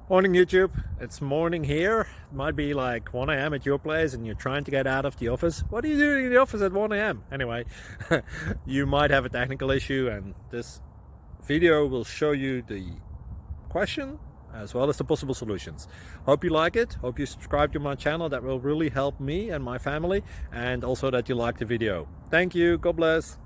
Morning YouTube, it's morning here. It might be like 1 a.m. at your place and you're trying to get out of the office. What are you doing in the office at 1 a.m.? Anyway, you might have a technical issue and this video will show you the question as well as the possible solutions. Hope you like it, hope you subscribe to my channel. That will really help me and my family, and also that you like the video. Thank you, God bless.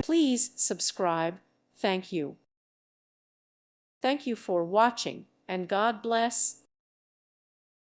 Please subscribe. Thank you. Thank you for watching, and God bless.